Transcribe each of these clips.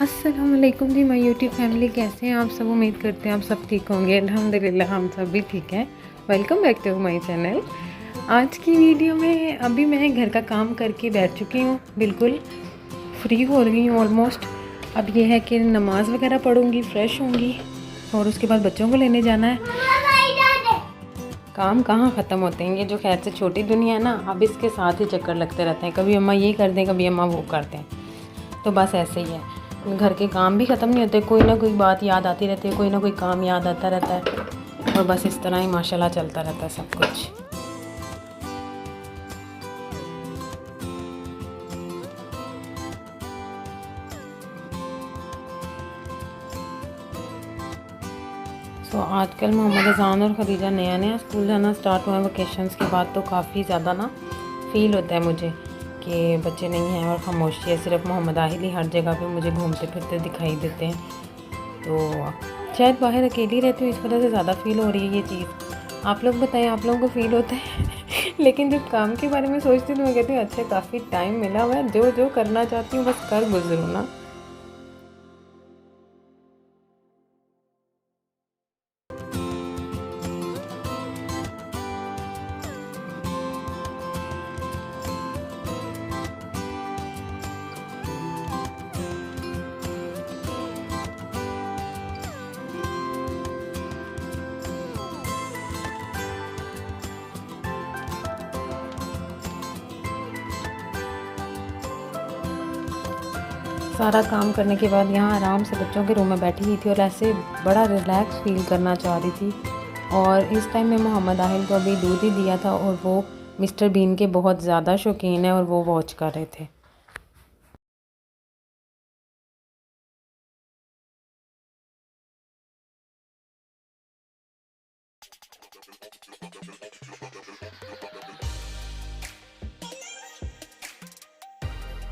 अस्सलाम वालेकुम जी my YouTube family, कैसे हैं आप सब। उम्मीद करते हैं आप सब ठीक होंगे। अल्हम्दुलिल्लाह हम सब भी ठीक हैं। Welcome back to my channel. आज की वीडियो में अभी मैं घर का काम करके बैठ चुकी हूँ, बिल्कुल फ्री हो रही हूँ ऑलमोस्ट। अब ये है कि नमाज़ वगैरह पढ़ूँगी, फ़्रेश होंगी और उसके बाद बच्चों को लेने जाना है। काम कहाँ ख़त्म होते हैं, ये जो खैर से छोटी दुनिया है ना, अब इसके साथ ही चक्कर लगते रहते हैं। कभी अम्मा ये कर दें, कभी अम्मा वो कर दें, तो बस ऐसे ही है। घर के काम भी ख़त्म नहीं होते, कोई ना कोई बात याद आती रहती है, कोई ना कोई काम याद आता रहता है और बस इस तरह ही माशाल्लाह चलता रहता है सब कुछ। आजकल मोहम्मद अज़ान और खदीजा नया स्कूल जाना स्टार्ट हुआ है वेकेशंस के बाद, तो काफ़ी ज़्यादा ना फ़ील होता है मुझे कि बच्चे नहीं हैं और खामोशी है। सिर्फ मोहम्मद आहिल ही हर जगह पे मुझे घूमते फिरते दिखाई देते हैं, तो शायद बाहर अकेली रहती हूँ, इस वजह से ज़्यादा फ़ील हो रही है ये चीज़। आप लोग बताएं, आप लोगों को फ़ील होता है? लेकिन जब काम के बारे में सोचती हूँ तो मैं कहती हूँ अच्छा काफ़ी टाइम मिला हुआ है, जो जो करना चाहती हूँ बस कर गुजरूँ ना। सारा काम करने के बाद यहाँ आराम से बच्चों के रूम में बैठी हुई थी और ऐसे बड़ा रिलैक्स फील करना चाह रही थी। और इस टाइम में मोहम्मद आहिल को अभी दूध ही दिया था और वो मिस्टर बीन के बहुत ज़्यादा शौकीन है और वो वॉच कर रहे थे।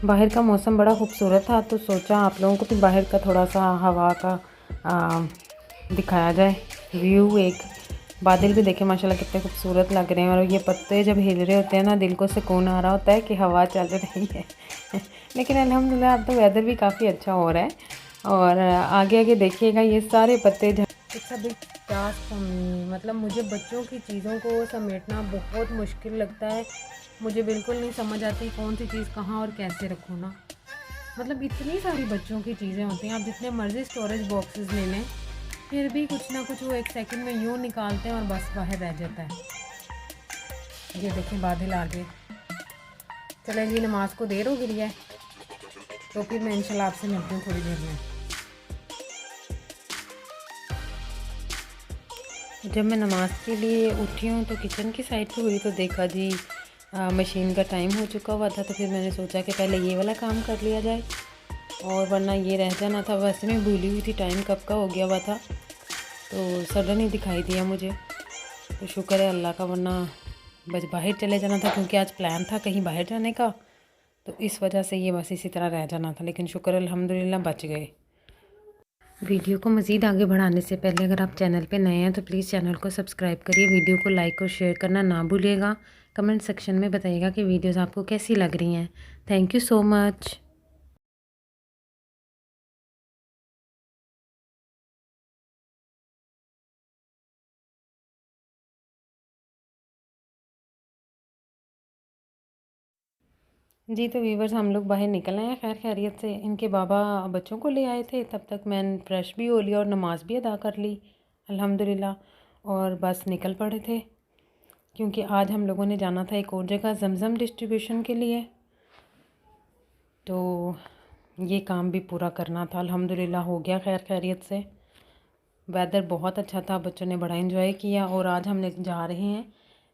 बाहर का मौसम बड़ा खूबसूरत था, तो सोचा आप लोगों को भी बाहर का थोड़ा सा हवा का दिखाया जाए व्यू। एक बादल भी देखे माशाल्लाह कितने खूबसूरत लग रहे हैं, और ये पत्ते जब हिल रहे होते हैं ना, दिल को सुकून आ रहा होता है कि हवा चल रही है। लेकिन अल्हम्दुलिल्लाह अब तो वेदर भी काफ़ी अच्छा हो रहा है। और आगे आगे देखिएगा ये सारे पत्ते टास्क, मतलब मुझे बच्चों की चीज़ों को समेटना बहुत मुश्किल लगता है। मुझे बिल्कुल नहीं समझ आती कौन सी चीज़ कहाँ और कैसे रखूँ ना। मतलब इतनी सारी बच्चों की चीज़ें होती हैं, आप जितने मर्ज़ी स्टोरेज बॉक्सेस ले लें फिर भी कुछ ना कुछ वो एक सेकंड में यूँ निकालते हैं और बस बाहर रह जाता है। ये देखें बादल आ गए। चले जी, नमाज को देर हो गई है, तो फिर मैं इंशाल्लाह आपसे मिलती हूँ थोड़ी देर में। जब मैं नमाज़ के लिए उठी हूँ तो किचन की साइड पे हुई तो देखा जी मशीन का टाइम हो चुका हुआ था। तो फिर मैंने सोचा कि पहले ये वाला काम कर लिया जाए, और वरना ये रह जाना था। वैसे मैं भूली हुई थी टाइम कब का हो गया हुआ था, तो सडन ही दिखाई दिया मुझे। तो शुक्र है अल्लाह का, वरना बस बाहर चले जाना था, क्योंकि आज प्लान था कहीं बाहर जाने का, तो इस वजह से ये बस इसी तरह रह जाना था। लेकिन शुक्र अल्हम्दुलिल्लाह बच गए। वीडियो को मज़ीद आगे बढ़ाने से पहले अगर आप चैनल पे नए हैं तो प्लीज़ चैनल को सब्सक्राइब करिए, वीडियो को लाइक और शेयर करना ना भूलिएगा। कमेंट सेक्शन में बताइएगा कि वीडियोस आपको कैसी लग रही हैं। Thank you so much. जी तो व्यूवर्स, हम लोग बाहर निकल आए हैं खैर खैरियत से। इनके बाबा बच्चों को ले आए थे, तब तक मैं फ्रेश भी हो लिया और नमाज़ भी अदा कर ली अल्हम्दुलिल्लाह, और बस निकल पड़े थे, क्योंकि आज हम लोगों ने जाना था एक और जगह ज़मज़म डिस्ट्रीब्यूशन के लिए। तो ये काम भी पूरा करना था, अल्हम्दुलिल्लाह हो गया खैर खैरियत से। वेदर बहुत अच्छा था, बच्चों ने बड़ा एंजॉय किया। और आज हम जा रहे हैं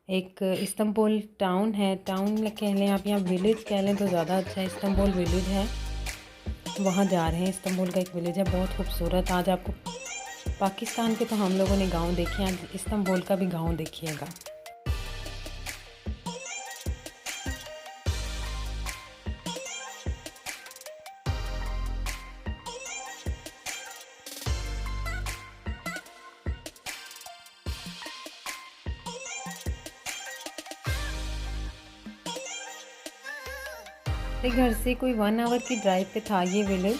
एक इस्तांबुल टाउन है, टाउन कह लें आप या विलेज कह लें तो ज़्यादा अच्छा है। इस्तांबुल विलेज है, वहाँ जा रहे हैं। इस्तांबुल का एक विलेज है बहुत खूबसूरत। आज आपको पाकिस्तान के तो हम लोगों ने गांव देखे हैं, आज इस्तांबुल का भी गांव देखिएगा। घर से कोई 1 आवर की ड्राइव पे था ये विलेज,